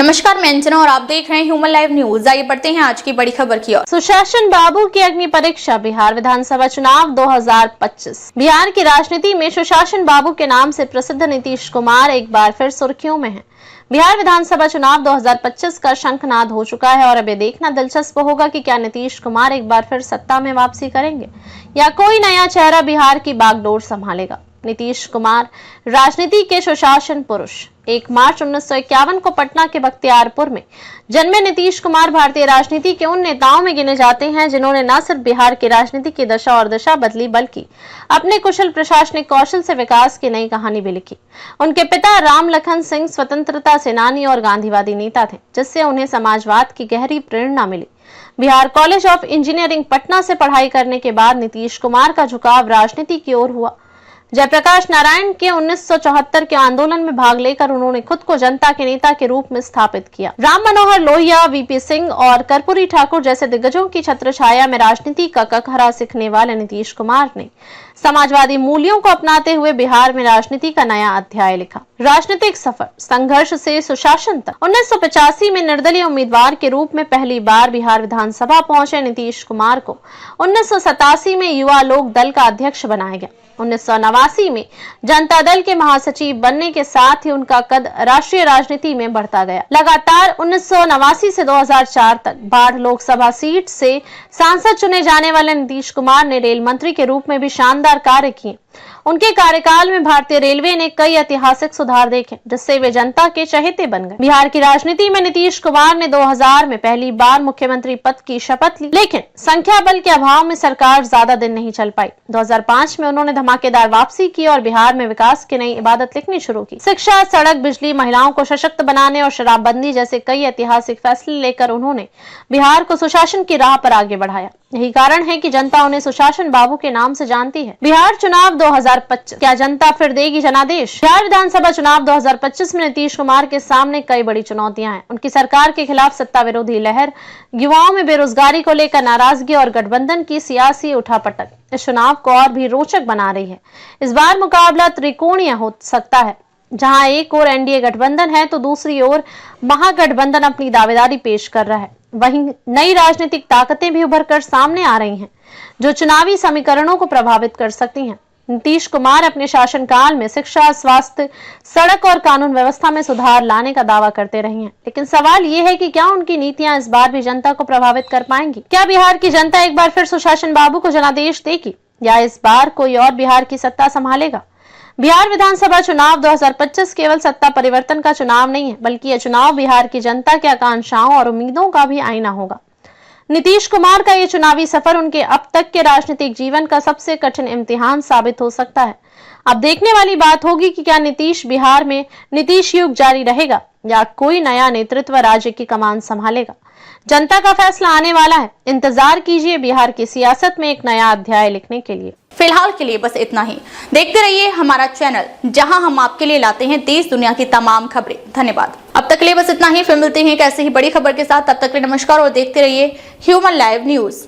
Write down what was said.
नमस्कार, मैं अंजना और आप देख रहे हैं ह्यूमन लाइव न्यूज। आइए बढ़ते हैं आज की बड़ी खबर की ओर। सुशासन बाबू की अग्नि परीक्षा बिहार विधानसभा चुनाव 2025। बिहार की राजनीति में सुशासन बाबू के नाम से प्रसिद्ध नीतीश कुमार एक बार फिर सुर्खियों में हैं। बिहार विधानसभा चुनाव 2025 का शंखनाद हो चुका है और अब ये देखना दिलचस्प होगा कि क्या नीतीश कुमार एक बार फिर सत्ता में वापसी करेंगे या कोई नया चेहरा बिहार की बागडोर संभालेगा। नीतीश कुमार राजनीति के सुशासन पुरुष। 1 मार्च 1951 को पटना के बख्तियारपुर में जन्मे नीतीश कुमार भारतीय राजनीति के उन नेताओं में गिने जाते हैं जिन्होंने न सिर्फ बिहार की राजनीति की दशा और दिशा बदली बल्कि अपने कुशल प्रशासनिक कौशल से विकास की नई कहानी भी लिखी। उनके पिता राम लखन सिंह स्वतंत्रता सेनानी और गांधीवादी नेता थे, जिससे उन्हें समाजवाद की गहरी प्रेरणा मिली। Bihar college of engineering Patna से पढ़ाई करने के बाद नीतीश कुमार का झुकाव राजनीति की ओर हुआ। जयप्रकाश नारायण के 1974 के आंदोलन में भाग लेकर उन्होंने खुद को जनता के नेता के रूप में स्थापित किया। राम मनोहर लोहिया, वीपी सिंह और कर्पूरी ठाकुर जैसे दिग्गजों की छत्रछाया में राजनीति का ककहरा सीखने वाले नीतीश कुमार ने समाजवादी मूल्यों को अपनाते हुए बिहार में राजनीति का नया अध्याय लिखा। राजनीतिक सफर संघर्ष से सुशासन तक। 1985 में निर्दलीय उम्मीदवार के रूप में पहली बार बिहार विधानसभा पहुंचे नीतीश कुमार को 1987 में युवा लोक दल का अध्यक्ष बनाया गया। 1989 में जनता दल के महासचिव बनने के साथ ही उनका कद राष्ट्रीय राजनीति में बढ़ता गया। लगातार 1989 से 2004 तक बाढ़ लोकसभा सीट से सांसद चुने जाने वाले नीतीश कुमार ने रेल मंत्री के रूप में भी शानदार कार्य किए। उनके कार्यकाल में भारतीय रेलवे ने कई ऐतिहासिक सुधार देखे, जिससे वे जनता के चहेते बन गए। बिहार की राजनीति में नीतीश कुमार ने 2000 में पहली बार मुख्यमंत्री पद की शपथ ली, लेकिन संख्या बल के अभाव में सरकार ज्यादा दिन नहीं चल पाई। 2005 में उन्होंने धमाकेदार वापसी की और बिहार में विकास की नई इबादत लिखनी शुरू की। शिक्षा, सड़क, बिजली, महिलाओं को सशक्त बनाने और शराबबंदी जैसे कई ऐतिहासिक फैसले लेकर उन्होंने बिहार को सुशासन की राह पर आगे बढ़ाया। यही कारण है कि जनता उन्हें सुशासन बाबू के नाम से जानती है। बिहार चुनाव 2025, क्या जनता फिर देगी जनादेश? बिहार विधानसभा चुनाव 2025 में नीतीश कुमार के सामने कई बड़ी चुनौतियां हैं। उनकी सरकार के खिलाफ सत्ता विरोधी लहर, युवाओं में बेरोजगारी को लेकर नाराजगी और गठबंधन की सियासी उठापटक इस चुनाव को और भी रोचक बना रही है। इस बार मुकाबला त्रिकोणीय हो सकता है, जहां एक ओर एनडीए गठबंधन है तो दूसरी ओर महागठबंधन अपनी दावेदारी पेश कर रहा है। वहीं नई राजनीतिक ताकतें भी उभर कर सामने आ रही हैं, जो चुनावी समीकरणों को प्रभावित कर सकती हैं। नीतीश कुमार अपने शासनकाल में शिक्षा, स्वास्थ्य, सड़क और कानून व्यवस्था में सुधार लाने का दावा करते रहे हैं, लेकिन सवाल ये है कि क्या उनकी नीतियां इस बार भी जनता को प्रभावित कर पाएंगी? क्या बिहार की जनता एक बार फिर सुशासन बाबू को जनादेश देगी या इस बार कोई और बिहार की सत्ता संभालेगा? बिहार विधानसभा चुनाव 2025 केवल सत्ता परिवर्तन का चुनाव नहीं है, बल्कि यह चुनाव बिहार की जनता की आकांक्षाओं और उम्मीदों का भी आईना होगा। नीतीश कुमार का यह चुनावी सफर उनके अब तक के राजनीतिक जीवन का सबसे कठिन इम्तिहान साबित हो सकता है। अब देखने वाली बात होगी कि क्या नीतीश बिहार में नीतीश युग जारी रहेगा या कोई नया नेतृत्व राज्य की कमान संभालेगा। जनता का फैसला आने वाला है। इंतजार कीजिए बिहार की सियासत में एक नया अध्याय लिखने के लिए। फिलहाल के लिए बस इतना ही। देखते रहिए हमारा चैनल, जहां हम आपके लिए लाते हैं देश दुनिया की तमाम खबरें। धन्यवाद। अब तक के लिए बस इतना ही। फिर मिलते हैं एक ऐसे ही बड़ी खबर के साथ। तब तक के लिए नमस्कार और देखते रहिए ह्यूमन लाइव न्यूज।